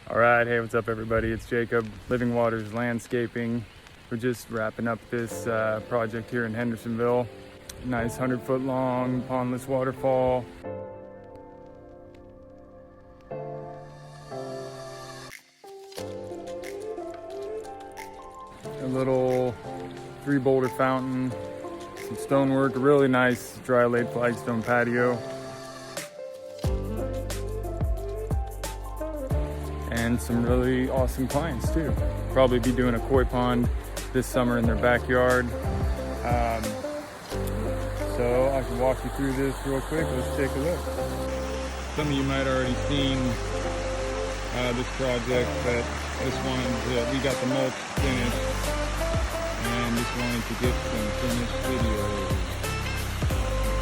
All right, hey, what's up everybody? It's Jacob, Living Waters Landscaping. We're just wrapping up this project here in Hendersonville. Nice 100-foot long pondless waterfall. A little 3-boulder fountain, some stonework, a really nice dry laid flagstone patio. And some really awesome clients too. Probably be doing a koi pond this summer in their backyard. So I can walk you through this real quick. Let's take a look. Some of you might already seen this project, but this one, we got the mulch finished and just wanted to get some finished videos.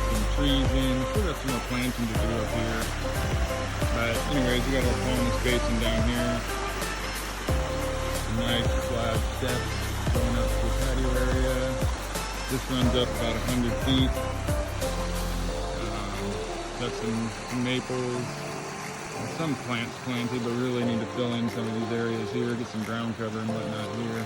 Some trees in, still got some more planting to do up here. But anyways, we got our pond spacing down here. Nice slab steps going up to the patio area. This runs up about 100 feet. Got some maples and some plants planted, but really need to fill in some of these areas here, get some ground cover and whatnot here.